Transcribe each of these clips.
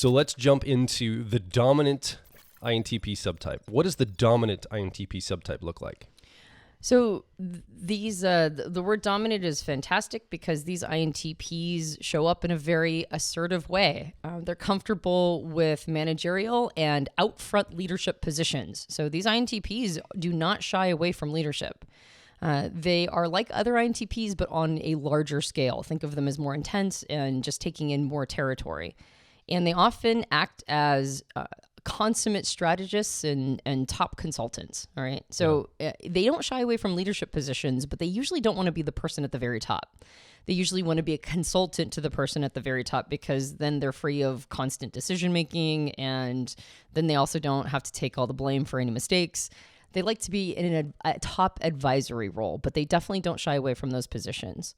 So let's jump into the dominant INTP subtype. What does the dominant INTP subtype look like? So these the word dominant is fantastic because these INTPs show up in a very assertive way. They're comfortable with managerial and out front leadership positions. So these INTPs do not shy away from leadership. They are like other INTPs, but on a larger scale. Think of them as more intense and just taking in more territory. And they often act as consummate strategists and top consultants. All right. So they don't shy away from leadership positions, but they usually don't want to be the person at the very top. They usually want to be a consultant to the person at the very top because then they're free of constant decision making. And then they also don't have to take all the blame for any mistakes. They like to be in a top advisory role, but they definitely don't shy away from those positions.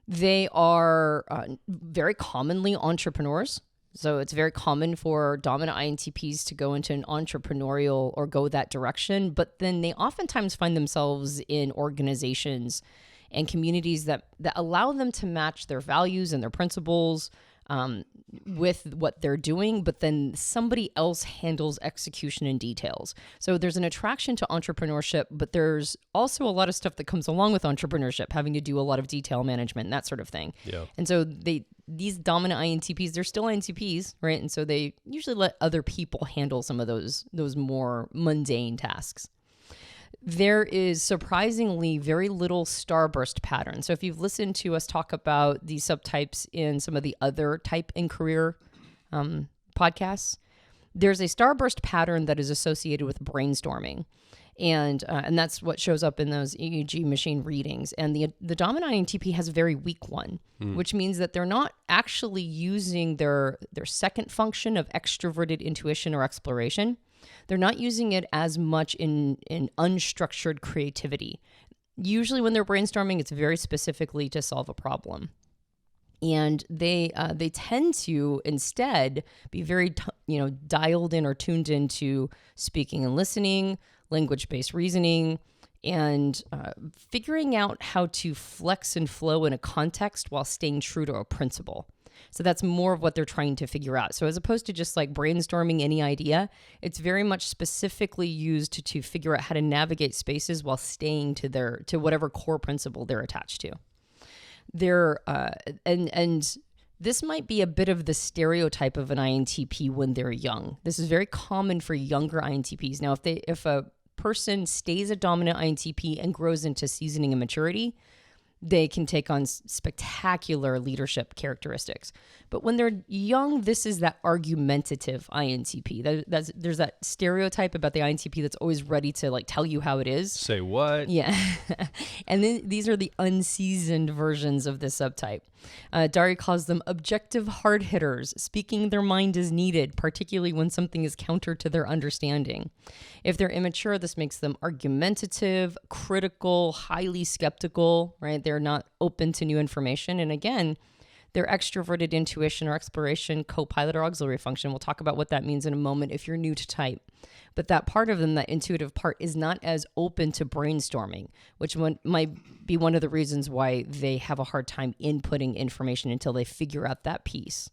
They are very commonly entrepreneurs. So it's very common for dominant INTPs to go into an entrepreneurial or go that direction, but then they oftentimes find themselves in organizations and communities that allow them to match their values and their principles with what they're doing, but then somebody else handles execution and details. So there's an attraction to entrepreneurship, but there's also a lot of stuff that comes along with entrepreneurship, having to do a lot of detail management and that sort of thing. Yeah. And so these dominant INTPs, they're still INTPs, right? And so they usually let other people handle some of those more mundane tasks. There is surprisingly very little starburst pattern. So if you've listened to us talk about these subtypes in some of the other type and career podcasts, there's a starburst pattern that is associated with brainstorming. And that's what shows up in those EEG machine readings. And the dominant INTP has a very weak one, which means that they're not actually using their second function of extroverted intuition or exploration. They're not using it as much in unstructured creativity. Usually when they're brainstorming, it's very specifically to solve a problem. And they tend to instead be very dialed in or tuned into speaking and listening, language-based reasoning, and figuring out how to flex and flow in a context while staying true to a principle. So that's more of what they're trying to figure out. So as opposed to just like brainstorming any idea, it's very much specifically used to figure out how to navigate spaces while staying to whatever core principle they're attached to. And this might be a bit of the stereotype of an INTP when they're young. This is very common for younger INTPs. Now, if a person stays a dominant INTP and grows into seasoning and maturity, they can take on spectacular leadership characteristics. But when they're young, this is that argumentative INTP. There's that stereotype about the INTP that's always ready to like tell you how it is. Say what? Yeah. And then these are the unseasoned versions of this subtype. Dari calls them objective hard hitters, speaking their mind as needed, particularly when something is counter to their understanding. If they're immature, this makes them argumentative, critical, highly skeptical, right? They're not open to new information. And again, their extroverted intuition or exploration, co-pilot or auxiliary function. We'll talk about what that means in a moment if you're new to type. But that part of them, that intuitive part, is not as open to brainstorming, which might be one of the reasons why they have a hard time inputting information until they figure out that piece.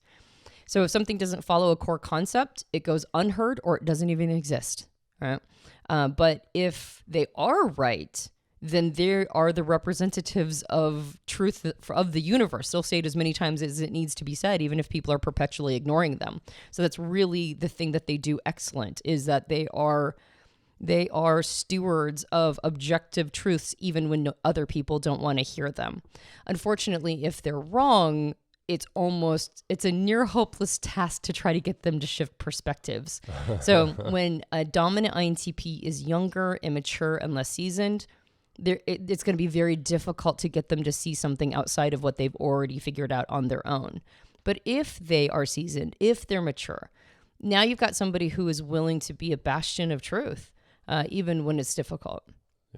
So if something doesn't follow a core concept, it goes unheard or it doesn't even exist, right? But if they are right, then they are the representatives of truth of the universe. They'll say it as many times as it needs to be said, even if people are perpetually ignoring them. So that's really the thing that they do excellent, is that they are stewards of objective truths, even when other people don't want to hear them. Unfortunately, if they're wrong, it's a near hopeless task to try to get them to shift perspectives. So when a dominant INTP is younger, immature, and less seasoned, it's going to be very difficult to get them to see something outside of what they've already figured out on their own. But if they are seasoned, if they're mature, now you've got somebody who is willing to be a bastion of truth, even when it's difficult.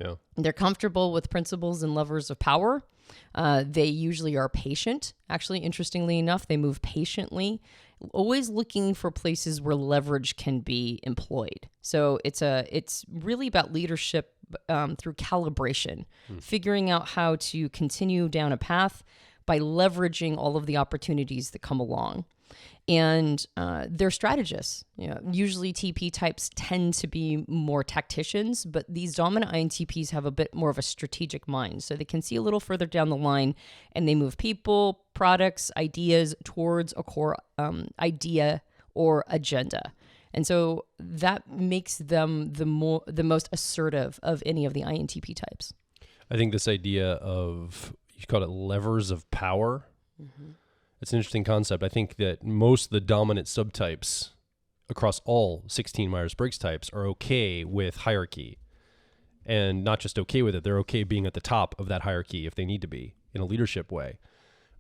Yeah. They're comfortable with principles and lovers of power. They usually are patient. Actually, interestingly enough, they move patiently, always looking for places where leverage can be employed. So it's really about leadership through calibration, figuring out how to continue down a path by leveraging all of the opportunities that come along. And they're strategists. Usually TP types tend to be more tacticians, but these dominant INTPs have a bit more of a strategic mind. So they can see a little further down the line, and they move people, products, ideas towards a core idea or agenda. And so that makes them the most assertive of any of the INTP types. I think this idea of, you call it levers of power. Mm-hmm. It's an interesting concept. I think that most of the dominant subtypes across all 16 Myers-Briggs types are okay with hierarchy. And not just okay with it, they're okay being at the top of that hierarchy if they need to be in a leadership way.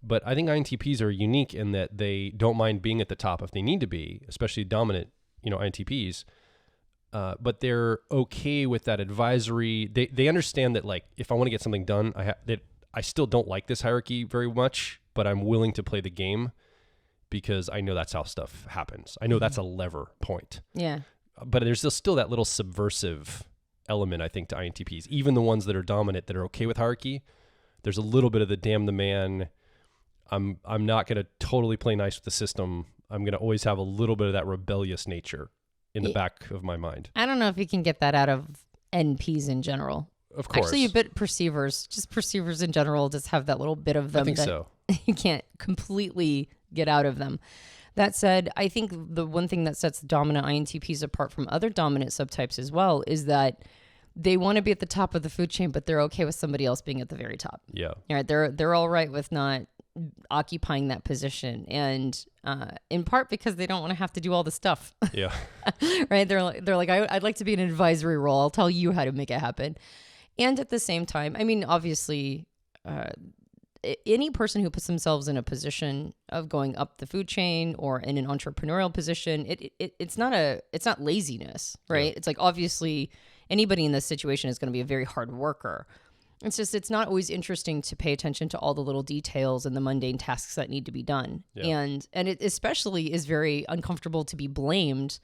But I think INTPs are unique in that they don't mind being at the top if they need to be, especially dominant INTPs, but they're okay with that advisory. They understand that, like, if I want to get something done, I still don't like this hierarchy very much, but I'm willing to play the game because I know that's how stuff happens. I know that's a lever point. Yeah. But there's still that little subversive element, I think, to INTPs. Even the ones that are dominant, that are okay with hierarchy, there's a little bit of the damn the man. I'm not going to totally play nice with the system. I'm going to always have a little bit of that rebellious nature in the back of my mind. I don't know if you can get that out of NPs in general. Of course. Actually, a bit perceivers. Just perceivers in general just have that little bit of them. I think so. You can't completely get out of them. That said, I think the one thing that sets dominant INTPs apart from other dominant subtypes as well is that they want to be at the top of the food chain, but they're okay with somebody else being at the very top. Yeah. All right. They're all right with not occupying that position, and in part because they don't want to have to do all the stuff. Yeah. Right. They're like, I'd like to be in an advisory role. I'll tell you how to make it happen. And at the same time, I mean, obviously, any person who puts themselves in a position of going up the food chain or in an entrepreneurial position, it's not laziness, right? Yeah. It's like, obviously anybody in this situation is going to be a very hard worker. It's just, it's not always interesting to pay attention to all the little details and the mundane tasks that need to be done. Yeah. And it especially is very uncomfortable to be blamed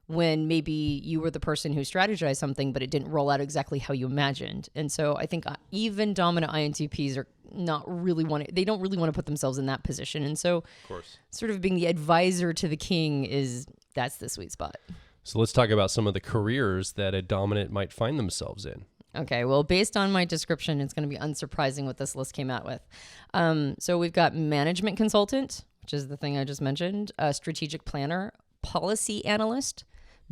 when maybe you were the person who strategized something, but it didn't roll out exactly how you imagined. And so I think even dominant INTPs are they don't really want to put themselves in that position. And so, of course, sort of being the advisor to the king that's the sweet spot. So let's talk about some of the careers that a dominant might find themselves in. Okay, well, based on my description, it's going to be unsurprising what this list came out with. So we've got management consultant, which is the thing I just mentioned, strategic planner, policy analyst,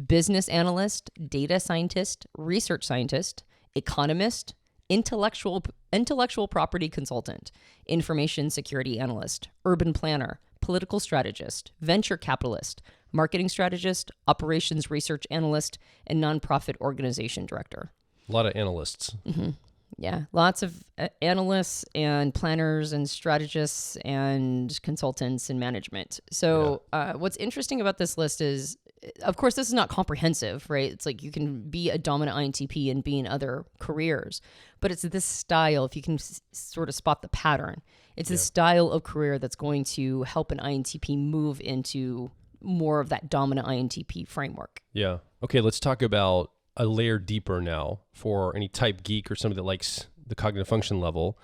business analyst, data scientist, research scientist, economist, intellectual property consultant, information security analyst, urban planner, political strategist, venture capitalist, marketing strategist, operations research analyst, and nonprofit organization director. A lot of analysts. Mm-hmm. Yeah, lots of analysts and planners and strategists and consultants in management. So what's interesting about this list is, of course, this is not comprehensive, right? It's like you can be a dominant INTP and be in other careers, but it's this style, if you can sort of spot the pattern, it's a style of career that's going to help an INTP move into more of that dominant INTP framework. Yeah. Okay, let's talk about a layer deeper now for any type geek or somebody that likes the cognitive function level.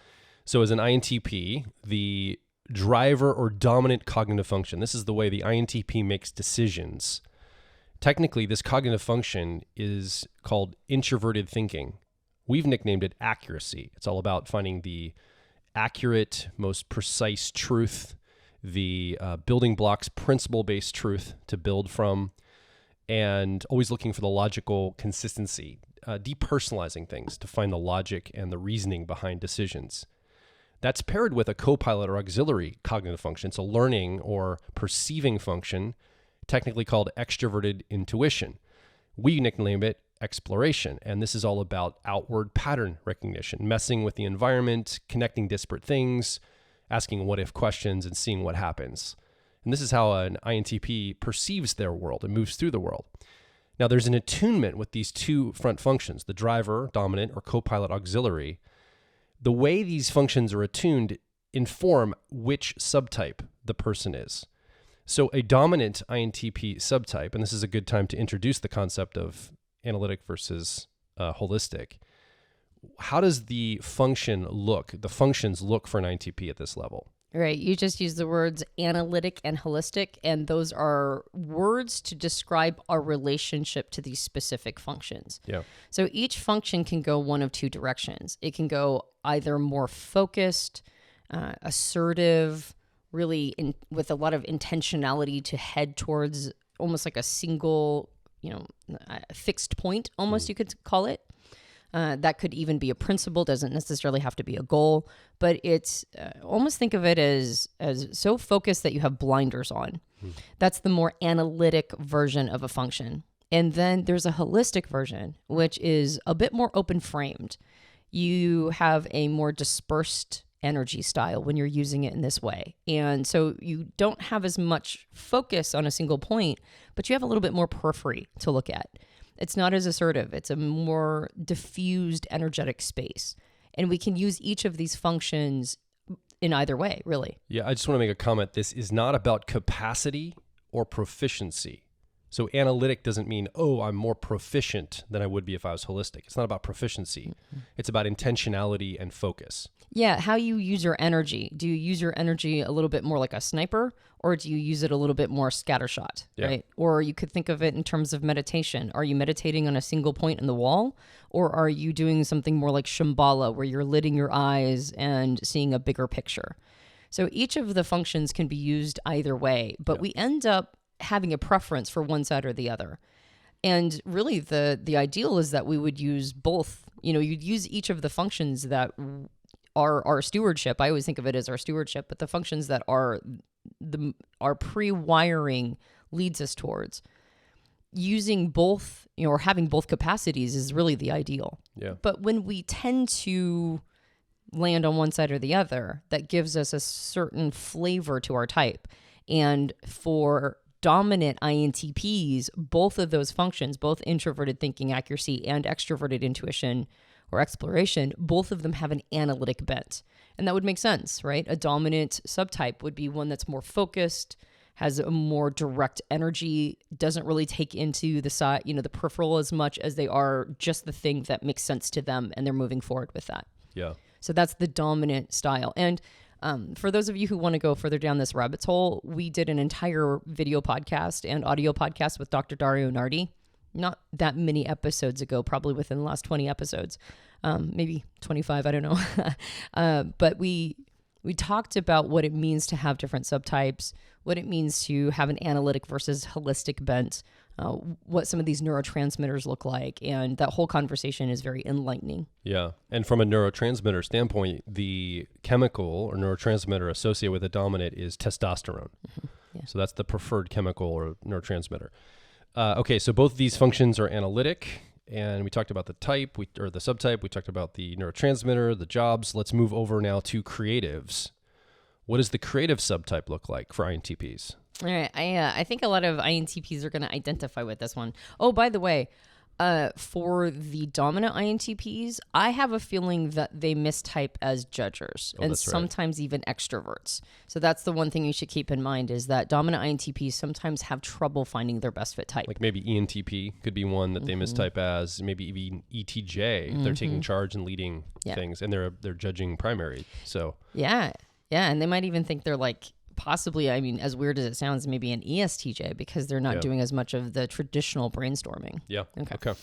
So as an INTP, the driver or dominant cognitive function, this is the way the INTP makes decisions. Technically, this cognitive function is called introverted thinking. We've nicknamed it accuracy. It's all about finding the accurate, most precise truth, the building blocks, principle-based truth to build from, and always looking for the logical consistency, depersonalizing things to find the logic and the reasoning behind decisions. That's paired with a co-pilot or auxiliary cognitive function. It's a learning or perceiving function, technically called extroverted intuition. We nickname it exploration, and this is all about outward pattern recognition, messing with the environment, connecting disparate things, asking what-if questions, and seeing what happens. And this is how an INTP perceives their world and moves through the world. Now, there's an attunement with these two front functions, the driver, dominant, or co-pilot auxiliary. The way these functions are attuned inform which subtype the person is. So a dominant INTP subtype, and this is a good time to introduce the concept of analytic versus holistic. How does the functions look for an INTP at this level? Right. You just use the words analytic and holistic, and those are words to describe our relationship to these specific functions. Yeah. So each function can go one of two directions. It can go either more focused, assertive, really with a lot of intentionality to head towards almost like a single, fixed point, almost you could call it. That could even be a principle, doesn't necessarily have to be a goal, but it's almost think of it as so focused that you have blinders on. That's the more analytic version of a function. And then there's a holistic version, which is a bit more open framed. You have a more dispersed energy style when you're using it in this way. And so you don't have as much focus on a single point, but you have a little bit more periphery to look at. It's not as assertive. It's a more diffused energetic space. And we can use each of these functions in either way, really. Yeah, I just want to make a comment. This is not about capacity or proficiency. So analytic doesn't mean, oh, I'm more proficient than I would be if I was holistic. It's not about proficiency. It's about intentionality and focus. Yeah, how you use your energy. Do you use your energy a little bit more like a sniper, or do you use it a little bit more scattershot, right? Or you could think of it in terms of meditation. Are you meditating on a single point in the wall, or are you doing something more like Shambhala, where you're lidding your eyes and seeing a bigger picture? So each of the functions can be used either way, but we end up having a preference for one side or the other. And really the ideal is that we would use both. You'd use each of the functions that are our stewardship. I always think of it as our stewardship, but the functions that are our pre-wiring leads us towards. Using both, or having both capacities is really the ideal. Yeah. But when we tend to land on one side or the other, that gives us a certain flavor to our type. And for dominant INTPs, both of those functions, both introverted thinking accuracy and extroverted intuition or exploration, both of them have an analytic bent. And that would make sense, right? A dominant subtype would be one that's more focused, has a more direct energy, doesn't really take into the side, the peripheral as much as they are just the thing that makes sense to them, and they're moving forward with that. Yeah. So that's the dominant style. And for those of you who want to go further down this rabbit hole, we did an entire video podcast and audio podcast with Dr. Dario Nardi, not that many episodes ago, probably within the last 20 episodes, maybe 25, I don't know. But we talked about what it means to have different subtypes, what it means to have an analytic versus holistic bent, what some of these neurotransmitters look like. And that whole conversation is very enlightening. Yeah. And from a neurotransmitter standpoint, the chemical or neurotransmitter associated with a dominant is testosterone. Yeah. So that's the preferred chemical or neurotransmitter. Okay, so both of these functions are analytic, and we talked about the type, or the subtype. We talked about the neurotransmitter, the jobs. Let's move over now to creatives. What does the creative subtype look like for INTPs? All right, I think a lot of INTPs are going to identify with this one. Oh, by the way, for the dominant INTPs, I have a feeling that they mistype as judgers and sometimes even extroverts. So that's the one thing you should keep in mind, is that dominant INTPs sometimes have trouble finding their best fit type. Like maybe ENTP could be one that they mistype as, maybe even ETJ. They're taking charge and leading things, and they're judging primary. So yeah, and they might even think they're like, possibly, I mean, as weird as it sounds, maybe an ESTJ, because they're not doing as much of the traditional brainstorming. Yeah. Okay.